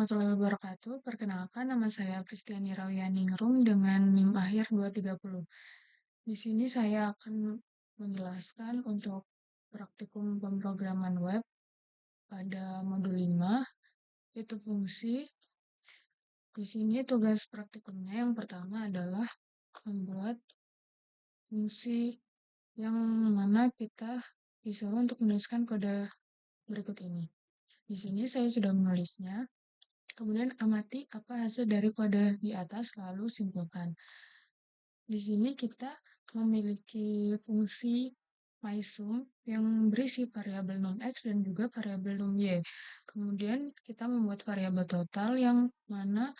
warahmatullahi wabarakatuh. Perkenalkan, nama saya Kristiani Rawiyaningrum dengan NIM akhir 230. Di sini saya akan menjelaskan untuk praktikum pemrograman web pada modul 5, yaitu fungsi. Di sini tugas praktikumnya yang pertama adalah membuat fungsi yang mana kita disuruh untuk menuliskan kode berikut ini. Di sini saya sudah menulisnya. Kemudian amati apa hasil dari kode di atas, lalu simpulkan. Di sini kita memiliki fungsi MySum yang berisi variabel num x dan juga variabel num y. Kemudian kita membuat variabel total yang mana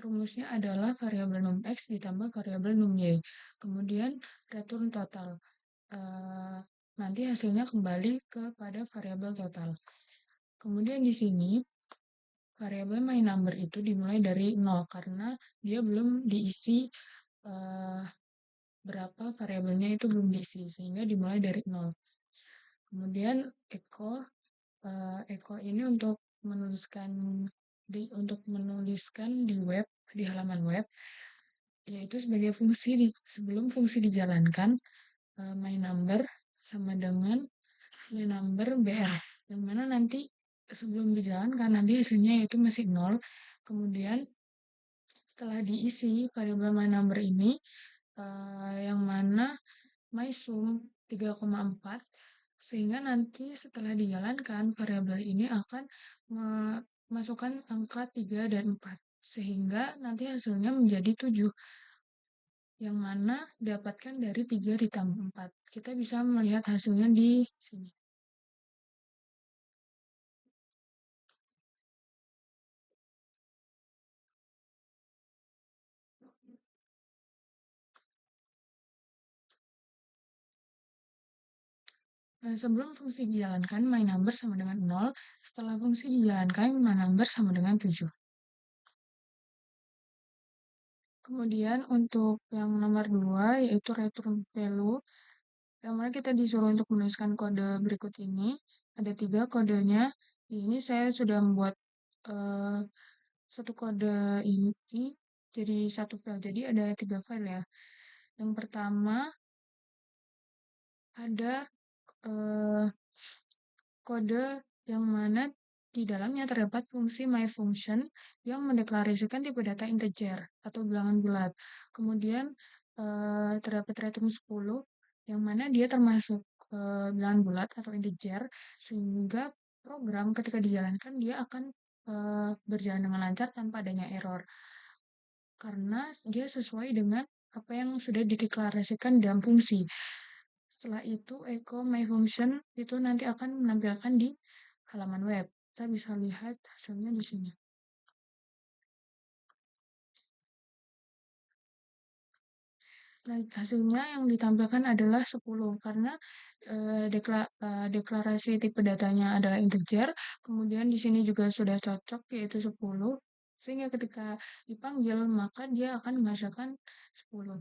rumusnya adalah variabel num x ditambah variabel num y. Kemudian return total. Nanti hasilnya kembali kepada variabel total. Kemudian di sini variabel myNumber itu dimulai dari 0 karena dia belum diisi berapa variabelnya itu belum diisi sehingga dimulai dari 0. Kemudian echo ini untuk menuliskan di web, di halaman web, yaitu sebagai fungsi sebelum fungsi dijalankan, myNumber sama dengan myNumber br, yang mana nanti sebelum dijalankan nanti hasilnya itu masih 0. Kemudian setelah diisi variabel myNumber ini, yang mana MySum 3,4, sehingga nanti setelah dijalankan variabel ini akan memasukkan angka 3 dan 4, sehingga nanti hasilnya menjadi 7, yang mana dapatkan dari 3 ditambah 4. Kita bisa melihat hasilnya di sini. Nah, sebelum fungsi dijalankan, myNumber sama dengan 0. Setelah fungsi dijalankan, myNumber sama dengan 7. Kemudian untuk yang nomor 2, yaitu return value, yang mana kita disuruh untuk menuliskan kode berikut ini. Ada 3 kodenya. Ini saya sudah membuat satu kode ini jadi satu file. Jadi ada 3 file ya. Yang pertama ada kode yang mana di dalamnya terdapat fungsi myFunction yang mendeklarasikan tipe data integer atau bilangan bulat. Kemudian terdapat return 10 yang mana dia termasuk bilangan bulat atau integer, sehingga program ketika dijalankan dia akan berjalan dengan lancar tanpa adanya error. Karena dia sesuai dengan apa yang sudah dideklarasikan dalam fungsi. Setelah itu, echo myFunction itu nanti akan menampilkan di halaman web. Kita bisa lihat hasilnya di sini. Nah, hasilnya yang ditampilkan adalah 10 karena deklarasi tipe datanya adalah integer, kemudian di sini juga sudah cocok yaitu 10, sehingga ketika dipanggil maka dia akan menghasilkan 10.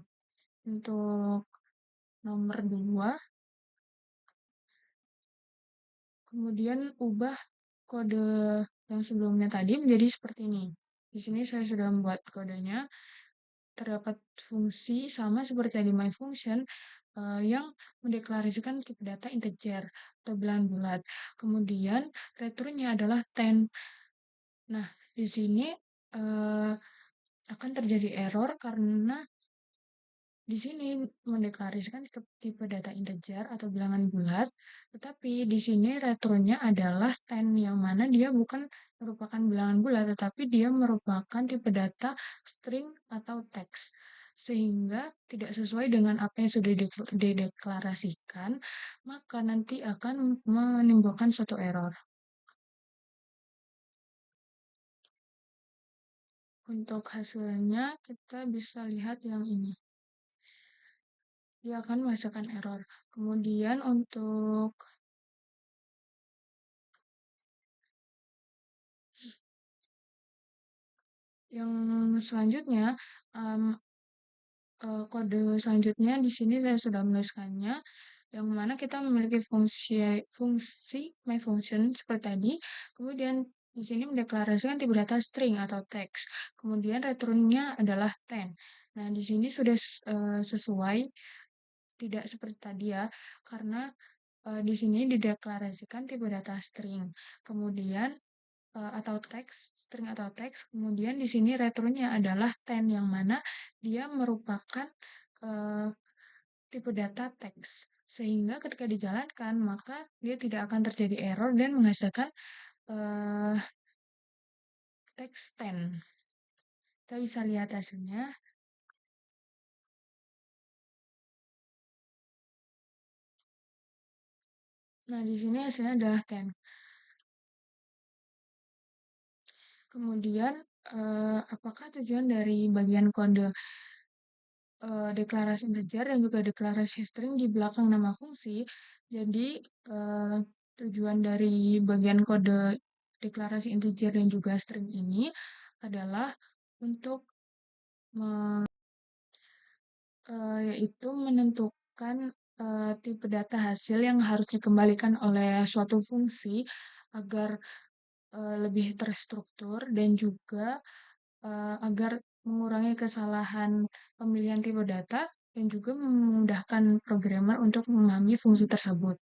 Untuk nomor 2, kemudian ubah kode yang sebelumnya tadi menjadi seperti ini. Di sini saya sudah membuat kodenya. Terdapat fungsi sama seperti di myFunction yang mendeklarasikan tipe data integer atau bilangan bulat. Kemudian returnnya adalah 10. Nah, di sini akan terjadi error karena di sini mendeklarasikan tipe data integer atau bilangan bulat, tetapi di sini returnnya adalah 10, yang mana dia bukan merupakan bilangan bulat, tetapi dia merupakan tipe data string atau teks, sehingga tidak sesuai dengan apa yang sudah dideklarasikan, maka nanti akan menimbulkan suatu error. Untuk hasilnya kita bisa lihat yang ini. Dia akan menghasilkan error. Kemudian untuk yang selanjutnya, kode selanjutnya di sini saya sudah menuliskannya. yang mana kita memiliki fungsi my function seperti tadi. Kemudian di sini mendeklarasikan tipe data string atau teks. Kemudian returnnya adalah 10. Nah, di sini sudah sesuai, tidak seperti tadi ya, karena di sini dideklarasikan tipe data string. Kemudian atau teks, string atau teks. Kemudian di sini returnnya adalah 10 yang mana dia merupakan uh, tipe data teks. Sehingga ketika dijalankan, maka dia tidak akan terjadi error dan menghasilkan uh, teks 10. Kita bisa lihat hasilnya. Nah, di sini hasilnya adalah 10. Kemudian, apakah tujuan dari bagian kode deklarasi integer dan juga deklarasi string di belakang nama fungsi? Jadi, tujuan dari bagian kode deklarasi integer dan juga string ini adalah untuk yaitu menentukan tipe data hasil yang harus dikembalikan oleh suatu fungsi agar lebih terstruktur dan juga agar mengurangi kesalahan pemilihan tipe data dan juga memudahkan programmer untuk memahami fungsi tersebut.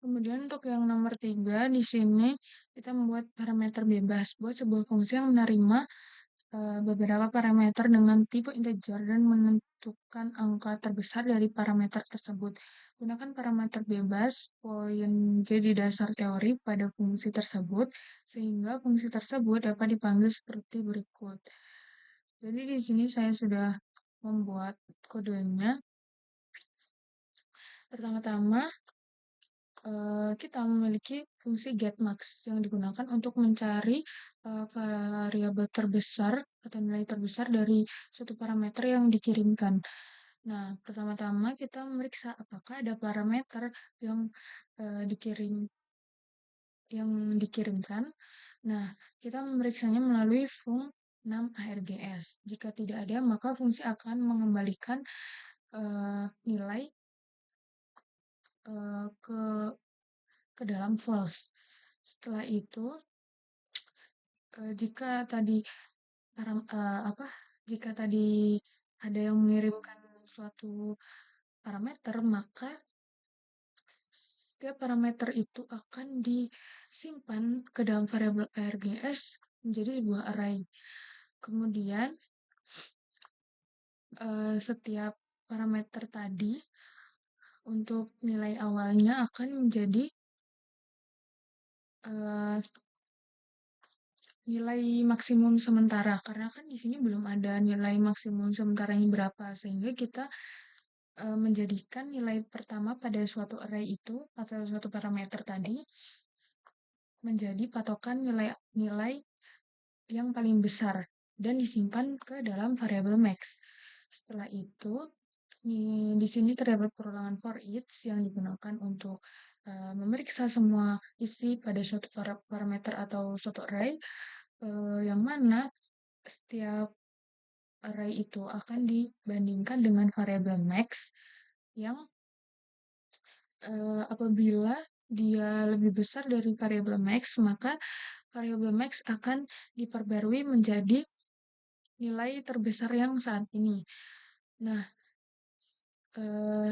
Kemudian untuk yang nomor 3 di sini kita membuat parameter bebas buat sebuah fungsi yang menerima beberapa parameter dengan tipe integer dan menentukan angka terbesar dari parameter tersebut. Gunakan parameter bebas poin G di dasar teori pada fungsi tersebut, sehingga fungsi tersebut dapat dipanggil seperti berikut. Jadi di sini saya sudah membuat kodenya. Pertama-tama, kita memiliki fungsi getMax yang digunakan untuk mencari variabel terbesar atau nilai terbesar dari suatu parameter yang dikirimkan. Nah, pertama-tama kita memeriksa apakah ada parameter yang dikirimkan. Nah, kita memeriksanya melalui num_args. Jika tidak ada, maka fungsi akan mengembalikan nilai ke dalam false. Setelah itu, jika tadi jika tadi ada yang mengirimkan suatu parameter, maka setiap parameter itu akan disimpan ke dalam variabel args menjadi sebuah array. Kemudian setiap parameter tadi untuk nilai awalnya akan menjadi nilai maksimum sementara, karena kan di sini belum ada nilai maksimum sementaranya berapa, sehingga kita menjadikan nilai pertama pada suatu array itu atau suatu parameter tadi menjadi patokan nilai yang paling besar dan disimpan ke dalam variabel max. Setelah itu, di sini terdapat perulangan for each yang digunakan untuk memeriksa semua isi pada suatu parameter atau suatu array, yang mana setiap array itu akan dibandingkan dengan variabel max yang apabila dia lebih besar dari variabel max, maka variabel max akan diperbarui menjadi nilai terbesar yang saat ini. Nah,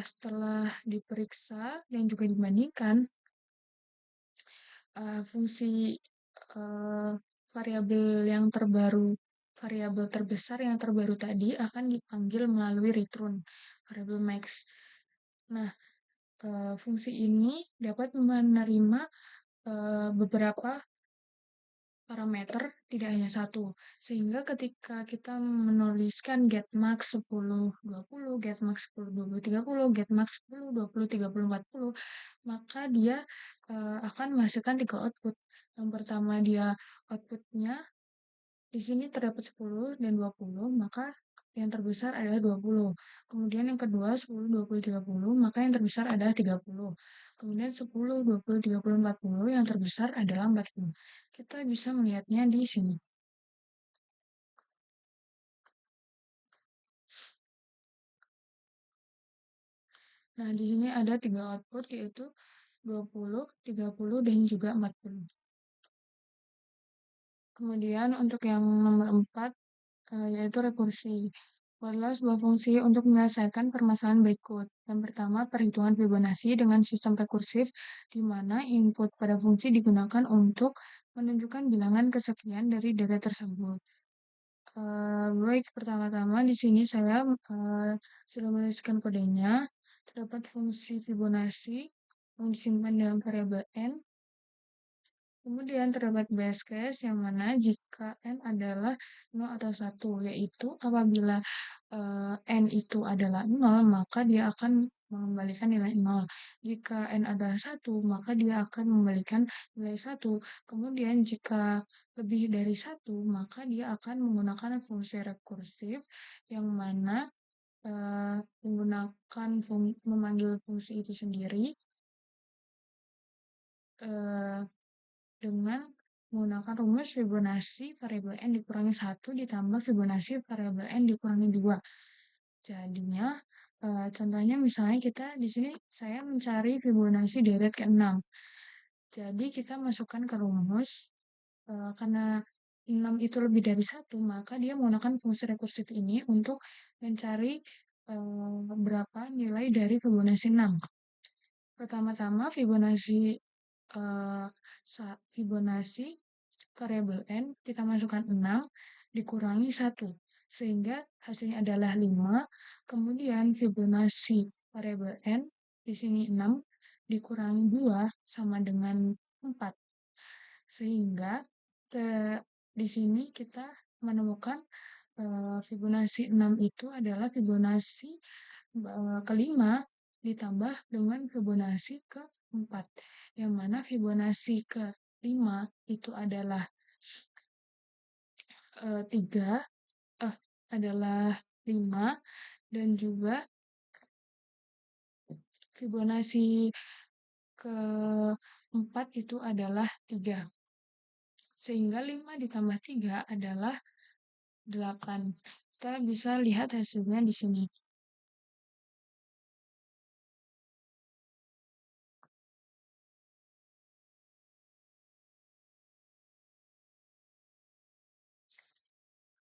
setelah diperiksa dan juga dibandingkan, fungsi variabel yang terbaru, variabel terbesar yang terbaru tadi akan dipanggil melalui return variabel max. Nah, fungsi ini dapat menerima beberapa parameter, tidak hanya satu. Sehingga ketika kita menuliskan getmax 10, 20, getmax 10, 20, 30, getmax 10, 20, 30, 40, maka dia akan menghasilkan 3 output. Yang pertama dia outputnya di sini terdapat 10 dan 20, maka yang terbesar adalah 20. Kemudian yang kedua 10, 20, 30, maka yang terbesar adalah 30. Kemudian 10, 20, 30, 40, yang terbesar adalah 40. Kita bisa melihatnya di sini. Nah, di sini ada 3 output yaitu 20, 30, dan juga 40. Kemudian untuk yang nomor 4, yaitu rekursi. Buatlah sebuah fungsi untuk menyelesaikan permasalahan berikut. Yang pertama, perhitungan Fibonacci dengan sistem rekursif, di mana input pada fungsi digunakan untuk menunjukkan bilangan kesekian dari data tersebut. Baik, pertama-tama di sini saya sudah menuliskan kodenya. Terdapat fungsi Fibonacci yang disimpan dalam variabel n. Kemudian terdapat base case yang mana jika n adalah 0 atau 1, yaitu apabila n itu adalah 0, maka dia akan mengembalikan nilai 0. Jika n adalah 1, maka dia akan membalikan nilai 1. Kemudian jika lebih dari 1, maka dia akan menggunakan fungsi rekursif yang mana menggunakan memanggil fungsi itu sendiri eh, dengan menggunakan rumus Fibonacci variabel n dikurangi 1 ditambah Fibonacci variabel n dikurangi 2. Jadinya, contohnya misalnya kita di sini saya mencari Fibonacci deret ke-6. Jadi kita masukkan ke rumus, karena 6 itu lebih dari 1, maka dia menggunakan fungsi rekursif ini untuk mencari berapa nilai dari Fibonacci 6. Pertama-tama Fibonacci variabel n kita masukkan 6 dikurangi 1 sehingga hasilnya adalah 5. Kemudian Fibonacci variabel n di sini 6 dikurangi 2 sama dengan 4. Sehingga di sini kita menemukan Fibonacci 6 itu adalah Fibonacci kelima ditambah dengan Fibonacci keempat, yang mana Fibonacci ke-5 itu adalah 3, adalah 5, dan juga Fibonacci keempat itu adalah 3. Sehingga 5 ditambah 3 adalah 8. Kita bisa lihat hasilnya di sini.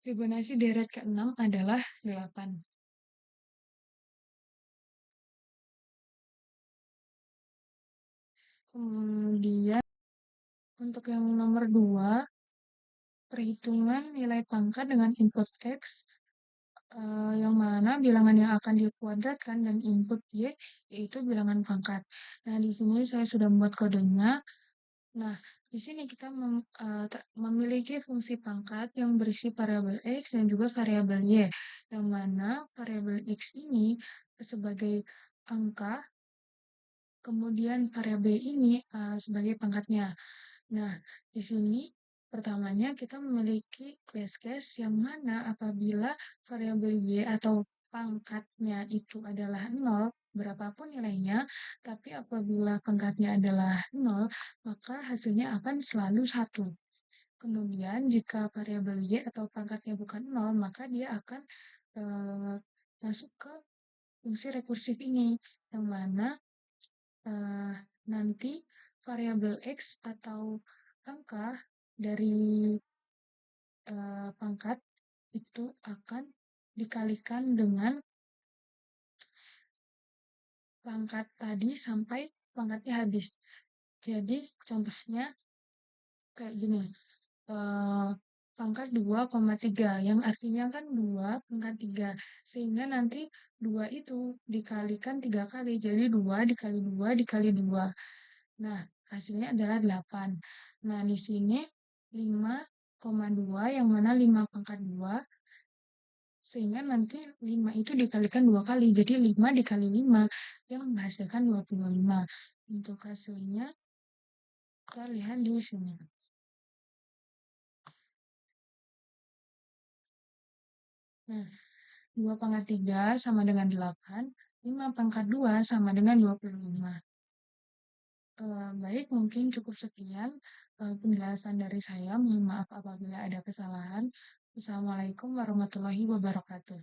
Fibonacci deret ke-6 adalah 8. Kemudian untuk yang nomor 2, perhitungan nilai pangkat dengan input X, yang mana bilangan yang akan dikuadratkan dan input Y yaitu bilangan pangkat. Nah, di sini saya sudah membuat kodenya. Nah, di sini kita memiliki fungsi pangkat yang berisi variabel X dan juga variabel Y, yang mana variabel X ini sebagai angka, kemudian variabel ini sebagai pangkatnya. Nah, di sini pertamanya kita memiliki base case yang mana apabila variabel Y atau pangkatnya itu adalah 0, berapapun nilainya, tapi apabila pangkatnya adalah 0, maka hasilnya akan selalu 1. Kemudian jika variabel Y atau pangkatnya bukan 0, maka dia akan masuk ke fungsi rekursif ini, yang mana nanti variabel X atau angka dari pangkat itu akan dikalikan dengan pangkat tadi sampai pangkatnya habis. Jadi contohnya kayak gini, pangkat 2,3 yang artinya kan 2 pangkat 3, sehingga nanti 2 itu dikalikan 3 kali, jadi 2 dikali 2 dikali 2. Nah, hasilnya adalah 8. Nah, di sini 5,2 yang mana 5 pangkat 2, sehingga nanti 5 itu dikalikan 2 kali, jadi 5 dikali 5 yang menghasilkan 25. Untuk hasilnya kita lihat di sini. Nah, 2 pangkat 3 sama dengan 8, 5 pangkat 2 sama dengan 25. Baik, mungkin cukup sekian penjelasan dari saya. Mohon maaf apabila ada kesalahan. Assalamualaikum warahmatullahi wabarakatuh.